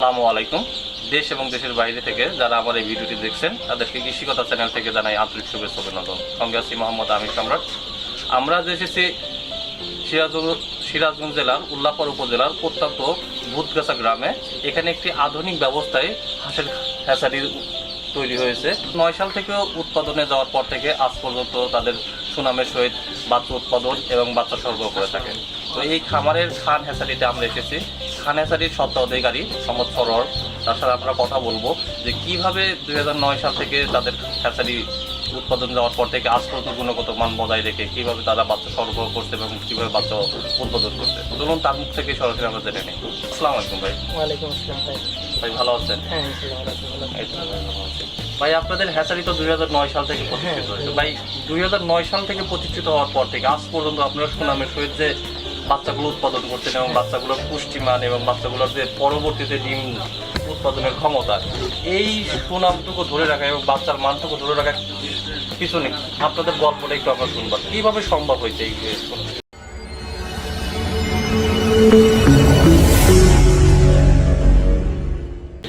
আসসালামু আলাইকুম। দেশ এবং দেশের বাইরে থেকে যারা আমার এই ভিডিওটি দেখছেন তাদেরকে কৃষিকতা চ্যানেল থেকে জানাই আন্তরিক শুভেচ্ছা অভিনন্দন। সঙ্গে আছি মোহাম্মদ আমির সম্রাট। আমরা যে এসেছি সিরাজগঞ্জ জেলার উল্লাপাড়া উপজেলার প্রত্যন্ত ভূতগাছা গ্রামে। এখানে একটি আধুনিক ব্যবস্থায় হাঁসের হ্যাচারি তৈরি হয়েছে। 9 সাল থেকে উৎপাদনে যাওয়ার পর থেকে আজ পর্যন্ত তাদের সুনামের সহিত বাচ্চা উৎপাদন এবং বাচ্চা সরবরাহ করে থাকে। তো এই খামারের খান হ্যাচারিতে আমরা এসেছি। খান হ্যাচারির স্বত্বাধিকারী সম্মত সরোয়ার, তার সাথে আমরা কথা বলবো যে কিভাবে 2009 সাল থেকে তাদের হ্যাচারি উৎপাদন যাওয়ার পর থেকে আজ পর্যন্ত গুণগত মান বজায় রেখে কিভাবে তারা বাচ্চা সরবরাহ করছে এবং কিভাবে বাচ্চা উৎপাদন করছে। চলুন তার মুখ থেকে সরাসরি আমরা জেনে নিই। আসসালামু আলাইকুম ভাই। ওয়ালাইকুম আসসালাম ভাই। ভাই ভালো আছেন? হ্যাঁ ইনশাআল্লাহ। ভাই আপনাদের হ্যাচারি তো 2009 সাল থেকে প্রতিষ্ঠিত হয়েছে। ভাই 2009 সাল থেকে প্রতিষ্ঠিত হওয়ার পর থেকে আজ পর্যন্ত আপনারা সুনামের সহিত যে বাচ্চাগুলো উৎপাদন করছেন এবং বাচ্চাগুলোর পুষ্টিমান এবং বাচ্চাগুলোর যে পরবর্তীতে ডিম উৎপাদনের ক্ষমতা, এই সুনামটুকু ধরে রাখা এবং বাচ্চার মানটুকু ধরে রাখার পিছনে আপনাদের গল্পটা একটু আমরা শুনবো। কিভাবে সম্ভব হয়েছে এই?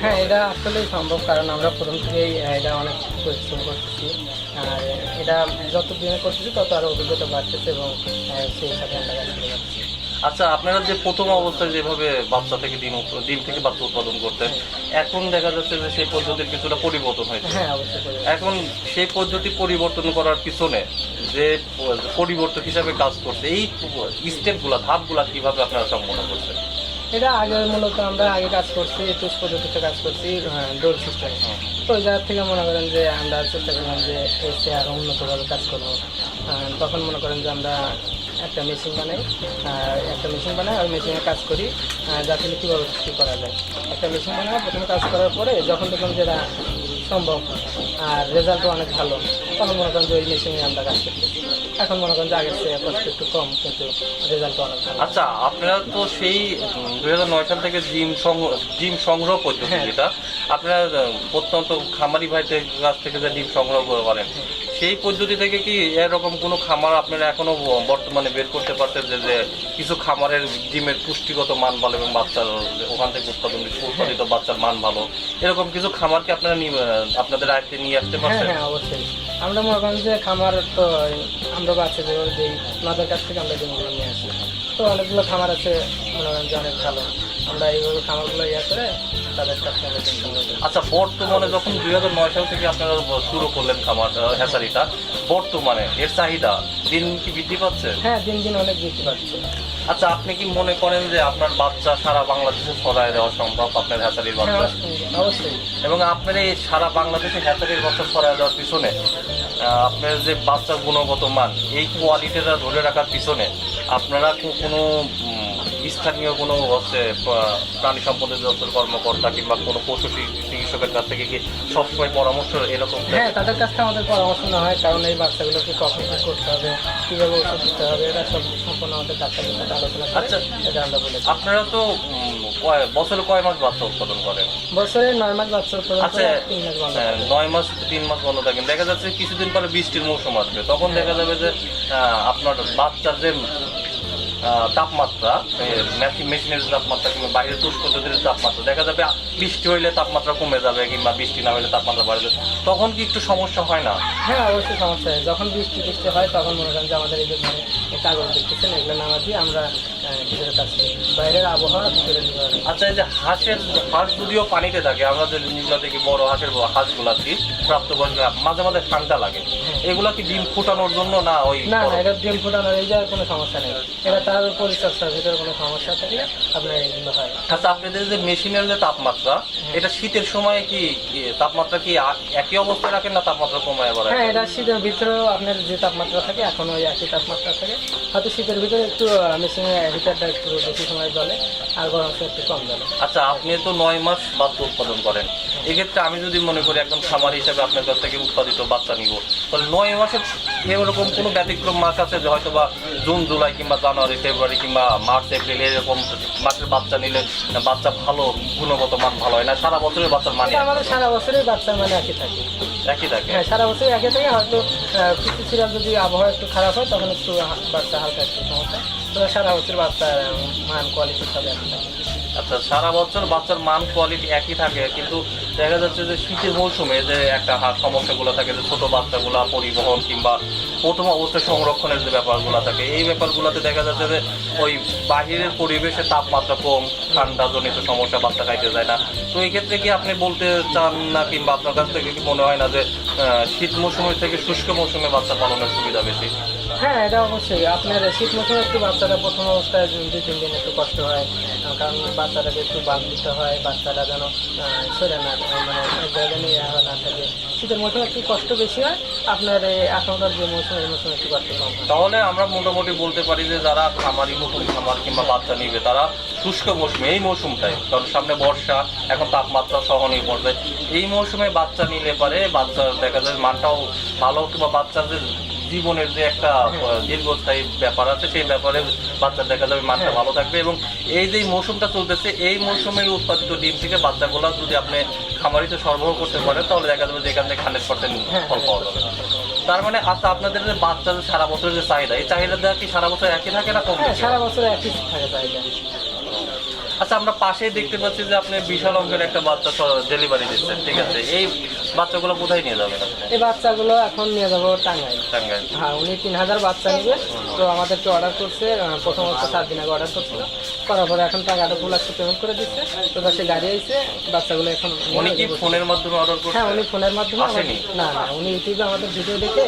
হ্যাঁ, এটা আসলেই সম্ভব, কারণ আমরা প্রথম থেকেই এটা অনেক পরিশ্রম করতেছি। আর এটা যত দিনে করতেছি তত আরও অভিজ্ঞতা বাড়তেছে এবং সেই সাথে আমরা কাজ করে যাচ্ছি। আচ্ছা, আপনারা যে প্রথম অবস্থায় যেভাবে বাচ্চা থেকে ডিম থেকে বাচ্চা উৎপাদন করতেন, এখন দেখা যাচ্ছে যে সেই পদ্ধতির কিছুটা পরিবর্তন হয়েছে। হ্যাঁ অবশ্যই। এখন সেই পদ্ধতি পরিবর্তন করার পিছনে যে পরিবর্তন হিসাবে কাজ করছে, এই স্টেপগুলা ধাপগুলা কিভাবে আপনারা সম্পন্ন করছেন? এটা আগে মূলত আমরা আগে কাজ করছি একুশ পদ্ধতিতে কাজ করছি, ডোর সিস্টেম। তো ওই জায়গা থেকে মনে করেন যে আমরা চেষ্টা করলাম যে এসে আরও উন্নতভাবে কাজ করবো। তখন মনে করেন যে আমরা একটা মেশিন বানাই আর মেশিনে কাজ করি, যাতে কীভাবে কী করা যায়। একটা মেশিন বানাই, প্রথমে কাজ করার পরে যখন দেখলাম যেটা সম্ভব আর রেজাল্টও অনেক ভালো, তখন মনে করেন যে ওই মেশিনে আমরা কাজ করছি। এখন মনে করেন যে আগের চেয়ে কষ্ট একটু কম, কিন্তু রেজাল্টও অনেক ভালো। আচ্ছা, আপনারা তো সেই 2009 সাল থেকে ডিম সংগ্রহ পদ্ধতি, যেটা আপনারা প্রত্যন্ত খামারি ভাইদের কাছ থেকে যে ডিম সংগ্রহ করেন, সেই পদ্ধতি থেকে কি এরকম কোনো খামার আপনারা এখনো বর্তমানে বের করতে পারতেন যে কিছু খামারের ডিমের পুষ্টিগত মান ভালো এবং বাচ্চার ওখান থেকে উৎপাদিত বাচ্চার মান ভালো, এরকম কিছু খামারকে আপনারা আপনাদের আয়ত্তে নিয়ে আসতে পারছেন? হ্যাঁ অবশ্যই। আমরা মনে করেন যে খামার তো আমরা বাচ্চা যেভাবে দিই, ওনাদের কাছ থেকে আমরা ডিমগুলো নিয়ে আসি। তো অনেকগুলো খামার আছে মনে করেন যে অনেক ভালো, আমরা এইভাবে খামারগুলো করে তাদের কাছ থেকে আমরা ডিম সংগ্রহ করি। আচ্ছা, বর্তমানে যখন 2009 সাল থেকে আপনারা শুরু করলেন খামার হ্যাচারিটা, বর্তমানে এর চাহিদা দিন কি বৃদ্ধি পাচ্ছে? হ্যাঁ, দিন দিন অনেক বৃদ্ধি পাচ্ছে। আচ্ছা, আপনি কি মনে করেন যে আপনার বাচ্চা সারা বাংলাদেশে ছড়ায় দেওয়া সম্ভব আপনার হ্যাচারির বাচ্চা? অবশ্যই। এবং আপনার এই সারা বাংলাদেশে হ্যাচারির বাচ্চা ছড়ায় দেওয়ার পিছনে আপনার যে বাচ্চার গুণগত মান, এই কোয়ালিটিটা ধরে রাখার পিছনে আপনারা কোনো স্থানীয় কোনো প্রাণী সম্পদ দপ্তর কর্মকর্তা কিংবা কোনো পশু চিকিৎসকের কাছ থেকে কি সবসময় পরামর্শ এরকম? হ্যাঁ, তাদের কাছ থেকে আমাদের পরামর্শ নেওয়া হয়, কারণ এই বাচ্চাগুলোকে কখন কী করতে হবে, কীভাবে ওষুধ দিতে হবে, এটা সব সম্পূর্ণ আমাদের ডাক্তারের সাথে আলোচনা করে। আচ্ছা, এটা আমরা বলেছি। আপনারা তো বছরে কয় মাস বাচ্চা উৎপাদন করেন? বছরে 9 মাস বাচ্চা উৎপাদন। আচ্ছা, 9 মাস 3 মাস বন্ধ থাকেন। দেখা যাচ্ছে কিছুদিন পরে বৃষ্টির মৌসুম আসবে, তখন দেখা যাবে যে আপনার বাচ্চার যে তাপমাত্রা, মেশিনের তাপমাত্রা কিংবা বাইরের টুস পদ্ধতির তাপমাত্রা, দেখা যাবে বৃষ্টি হইলে তাপমাত্রা কমে যাবে কিংবা বৃষ্টি না হইলে তাপমাত্রা বাড়বে, তখন কি একটু সমস্যা হয় না? হ্যাঁ অবশ্যই সমস্যা হয়। যখন বৃষ্টি হয় তখন মনে করেন যে আমাদের এই যে কাগজ দেখতেছেন, এগুলো নামা দিয়ে আমরা ভিতরে কাজ করি, বাইরের আবহাওয়া ভিতরে। আচ্ছা, এই যে হাঁস যদিও পানিতে থাকে, আমরা যে জিনিসগুলো দেখি বড় হাঁসগুলা কি প্রাপ্তবয়স্ক, মাঝে মাঝে ঠান্ডা লাগে, এগুলা কি ডিম ফুটানোর জন্য না? ওই না, এটা ডিম ফুটানোর এই জায়গায় কোনো সমস্যা নেই। এটা তার পরিচর্যার ভিতরে কোনো সমস্যা থাকে আপনার এইগুলো হয়। আচ্ছা, আপনাদের যে মেশিনের যে তাপমাত্রা, এটা শীতের সময় কি তাপমাত্রা কি একই অবস্থায় রাখেন না তাপমাত্রা কমায় বাড়ায়? হ্যাঁ, এটা শীতের ভিতরেও আপনার যে তাপমাত্রা থাকে এখন ওই একই তাপমাত্রা থাকে। হয়তো শীতের ভিতরে একটু মেশিনে হিটারটা একটু বেশি সময় জ্বলে আর গরম একটু কম জ্বলে। আচ্ছা, আপনি তো 9 মাস বাচ্চা উৎপাদন করেন, এক্ষেত্রে আমি যদি মনে করি একদম খামার হিসাবে আপনার কাছ থেকে উৎপাদিত বাচ্চা নিব, তাহলে 9 মাসের এরকম কোনো ব্যতিক্রম মাস আছে যে হয়তো বা জুন জুলাই কিংবা জানুয়ারি ফেব্রুয়ারি কিংবা মার্চ এপ্রিল এরকম মাসের বাচ্চা নিলে বাচ্চা ভালো গুণগত মান ভালো হয় না? সারা বছরের বাচ্চার মানে? আমাদের সারা বছরের বাচ্চার মানে একই থাকে। হ্যাঁ, সারা বছর একই থাকে। হয়তো কিছু ছিল যদি আবহাওয়া একটু খারাপ হয় তখন একটু বাচ্চা হালকা একটু সমস্যা, তো সারা বছর বাচ্চার মান কোয়ালিটি সব একই থাকে। আচ্ছা, সারা বছর বাচ্চার মান কোয়ালিটি একই থাকে, কিন্তু দেখা যাচ্ছে যে শীতের মৌসুমে যে একটা সমস্যাগুলো থাকে, যে ছোট বাচ্চাগুলা পরিবহন কিংবা প্রথম অবস্থায় সংরক্ষণের যে ব্যাপারগুলো থাকে, এই ব্যাপারগুলোতে দেখা যাচ্ছে যে ওই বাহিরের পরিবেশে তাপমাত্রা কম, ঠান্ডাজনিত সমস্যা, বাচ্চা খাইতে যায় না। তো এই ক্ষেত্রে কি আপনি বলতে চান না, কিংবা আপনার কাছ থেকে কি মনে হয় না যে শীত মৌসুমের থেকে শুষ্ক মৌসুমে বাচ্চা পালনের সুবিধা বেশি? হ্যাঁ, এটা অবশ্যই। আপনার শীত মৌসুমে একটু বাচ্চারা প্রথম অবস্থায় 2-3 দিন একটু কষ্ট হয়, কারণ বাচ্চাটাকে একটু বাদ দিতে হয়, বাচ্চাটা যেন সরে না মানে এক জায়গায় নিয়ে না থাকে। শীতের মৌসুমে একটু কষ্ট বেশি হয়, আপনার এই এখনকার যে মৌসুম, এই মৌসুমে একটু কষ্ট কম হয়। তাহলে আমরা মোটামুটি বলতে পারি যে যারা খামারি, নতুন খামার কিংবা বাচ্চা নিবে, তারা শুষ্ক মৌসুমে, এই মৌসুমটাই, কারণ সামনে বর্ষা, এখন তাপমাত্রা সহনীয় পর্যায়ে, এই মৌসুমে বাচ্চা নিলে পারে বাচ্চার দেখা যায় মানটাও ভালো, কিংবা বাচ্চার যে জীবনের যে একটা দীর্ঘস্থায়ী ব্যাপার আছে, সেই ব্যাপারে বাচ্চার দেখা যাবে মানটা ভালো থাকবে। এবং এই যে মৌসুমটা চলতেছে, এই মৌসুমে উৎপাদিত ডিম থেকে বাচ্চাগুলো যদি আপনি খামারিতে সরবরাহ করতে পারেন, তাহলে দেখা যাবে যে এখান থেকে 100% ফল পাওয়া যাবে। তার মানে আচ্ছা, আপনাদের যে বাচ্চা যে সারা বছরের যে চাহিদা, এই চাহিদা কি সারা বছর একই থাকে না কম হ্যাঁ, বেশি? সারা বছর একই থাকে চাহিদা। আচ্ছা, আমরা পাশেই দেখতে পাচ্ছি যে আপনি বিশাল অঙ্কের একটা বাচ্চা ডেলিভারি দিচ্ছেন, ঠিক আছে। এই বাচ্চাগুলো কোথায় নিয়ে যাবেন আপনি? এই বাচ্চাগুলো এখন নিয়ে যাবো টাঙ্গাইল। টাঙ্গাইল? হ্যাঁ, উনি 3000 বাচ্চা নেবে। তো আমাদেরকে অর্ডার করছে, প্রথম অবস্থা 7 দিন আগে অর্ডার করছিল, করার পরে এখন টাকাটা ফুল আসতে পেমেন্ট করে দিচ্ছে। তো সে গাড়ি আইছে, বাচ্চাগুলো এখন উনি কি ফোনের মাধ্যমে অর্ডার করছেন? হ্যাঁ, উনি ফোনের মাধ্যমে আসেনি? না, উনি ইউটিউবে আমাদের ভিডিও দেখে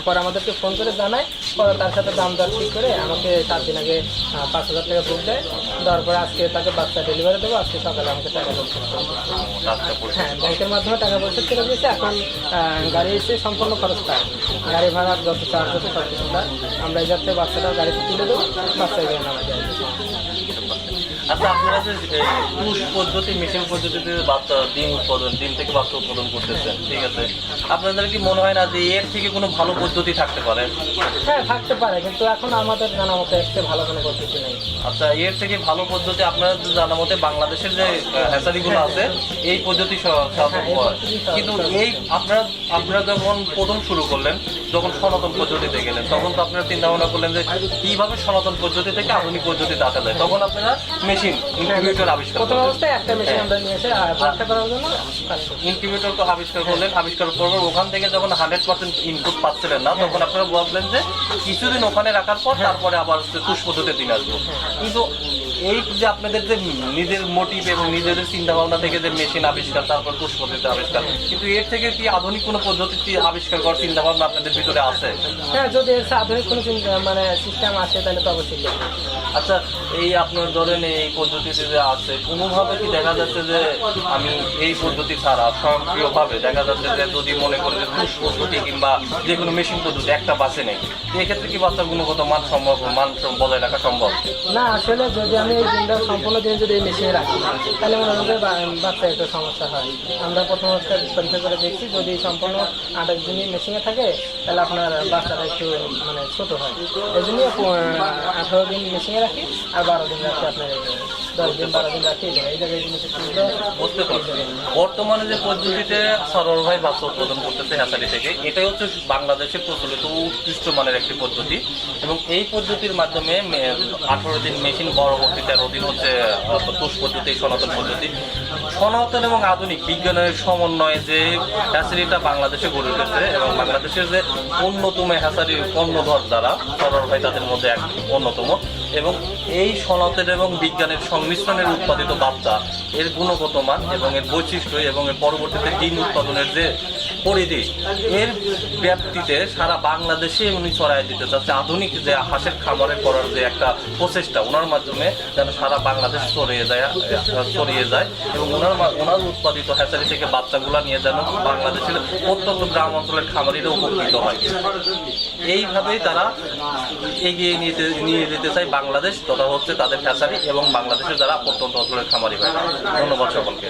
পরে আমাদেরকে ফোন করে জানায়, পরে তার সাথে দাম দর ঠিক করে আমাকে 7 দিন আগে 5000 টাকা বুক দেয়। দেওয়ার পরে আজকে তাকে বাচ্চা ডেলিভারি দেবো, আজকে সকালে আমাকে টাকা বলছে। হ্যাঁ, ব্যাংকের মাধ্যমে টাকা পয়সা চলে গেছে। এখন গাড়ি এসে সম্পূর্ণ খরচ তার, গাড়ি ভাড়া যত চার্জ হচ্ছে সব কিছু তার। আমরা এই যাত্রায় বাচ্চাটা গাড়িতে তুলে দেবো, বাচ্চা গিয়ে নামা যায়। আচ্ছা, আপনারা যে পুশ পদ্ধতি, মেশিন পদ্ধতিতে বাচ্চা ডিম উৎপাদন, ডিম থেকে বাচ্চা উৎপাদন করতেছেন, ঠিক আছে, আপনাদের কি মনে হয় না যে এর থেকে কোনো ভালো পদ্ধতি থাকতে পারে? হ্যাঁ, থাকতে পারে, কিন্তু এখন আমাদের জানা মতো একটু ভালো কোনো পদ্ধতি নেই। আচ্ছা, এর থেকে ভালো পদ্ধতি আপনার জানা মতে বাংলাদেশের যে হ্যাচারিগুলো আছে, এই পদ্ধতি কিন্তু এই আপনারা যখন প্রথম শুরু করলেন, যখন সনাতন পদ্ধতিতে গেলেন, তখন তো আপনারা চিন্তা ভাবনা করলেন যে কিভাবে সনাতন পদ্ধতি থেকে আধুনিক পদ্ধতিতে আসা যায়। তখন আপনারা মেশিন ইনকিউবেটর আবিষ্কার প্রথম করলেন। অবস্থায় একটা মেশিন আমরা নিয়ে এসে পরীক্ষা করার জন্য ইনকিউবেটর আবিষ্কার করলেন, আবিষ্কার করার ওখান থেকে যখন 100% ইনপুট পাচ্ছিলেন না, তখন আপনারা ভাবলেন যে কিছুদিন ওখানে রাখার পর তারপরে আবার পুশ পদ্ধতির দিন আসবো। কিন্তু এই যে আপনাদের যে নিজের মোটিভ এবং নিজেদের চিন্তা ভাবনা থেকে যে মেশিন আবিষ্কার, তারপর পুশ পদ্ধতি আবিষ্কার, কিন্তু এর থেকে কি আধুনিক কোনো পদ্ধতি আবিষ্কার করার চিন্তা ভাবনা আপনাদের ভিতরে আছে? হ্যাঁ, যদি আধুনিক কোনো মানে সিস্টেম আসে তাহলে তো অবশ্যই। আচ্ছা, এই আপনার ধরেন এই পদ্ধতিতে যে আছে, কোনোভাবে কি দেখা যাচ্ছে যে আমি এই পদ্ধতি ছাড়া স্বয়ংক্রিয়ভাবে দেখা যাচ্ছে যে যদি মনে করে যে পুশ পদ্ধতি কিংবা যে কোনো মেশিন পদ্ধতি একটা বাসে নেই, এক্ষেত্রে কি বাচ্চার গুণগত মান বজায় রাখা সম্ভব? না, আসলে যদি আমি এই দিনটা সম্পূর্ণ দিন যদি এই মেশিনে রাখি, তাহলে মনে হয় যে বাচ্চা একটু সমস্যা হয়। আমরা প্রথম অবস্থায় পরীক্ষা করে দেখছি, যদি সম্পূর্ণ 28 দিনই মেশিনে থাকে, তাহলে আপনার বাচ্চাটা একটু মানে ছোট হয়। এই জন্য 18 দিন মেশিনে রাখি, আর 12 দিন রাখি আপনার 10 দিন 12 দিন রাখি। এই জায়গায় জিনিসের বুঝতে পারছি। বর্তমানে যে পদ্ধতিতে সরল ভাই বাচ্চা উৎপাদন করতেছে হ্যাচারি থেকে, এটাই হচ্ছে বাংলাদেশে প্রচলিত উৎকৃষ্ট মানের একটি পদ্ধতি। এবং এই পদ্ধতির মাধ্যমে 18 দিন মেশিন, পরবর্তী 13 দিন হচ্ছে পুশ পদ্ধতি, সনাতন পদ্ধতি। সনাতন এবং আধুনিক বিজ্ঞানের সমন্বয়ে যে হ্যাচারিটা বাংলাদেশে গড়ে উঠেছে, এবং বাংলাদেশের যে অন্যতম হ্যাচারি কর্ণধর যারা সরল ভাই, তাদের মধ্যে এক অন্যতম। এবং এই সনাতন এবং বিজ্ঞানের সংমিশ্রণের উৎপাদিত বাচ্চা, এর গুণগত মান এবং এর বৈশিষ্ট্য এবং এর পরবর্তীতে ডিম উৎপাদনের যে পরিধি, এর ব্যাপ্তিতে সারা বাংলাদেশে উনি ছড়াই দিতে চাচ্ছে। আধুনিক যে হাঁসের খামারের করার যে একটা প্রচেষ্টা, ওনার মাধ্যমে যেন সারা বাংলাদেশ ছড়িয়ে যায় এবং ওনার উৎপাদিত হ্যাচারি থেকে বাচ্চাগুলা নিয়ে যেন বাংলাদেশের প্রত্যন্ত গ্রাম অঞ্চলের খামারিরা উপকৃত হয়। এইভাবেই তারা এগিয়ে নিয়ে যেতে চায় বাংলাদেশ, তথা হচ্ছে তাদের হ্যাচারি এবং বাংলাদেশের যারা প্রত্যন্ত অঞ্চলের খামারি হয়। ধন্যবাদ সকলকে।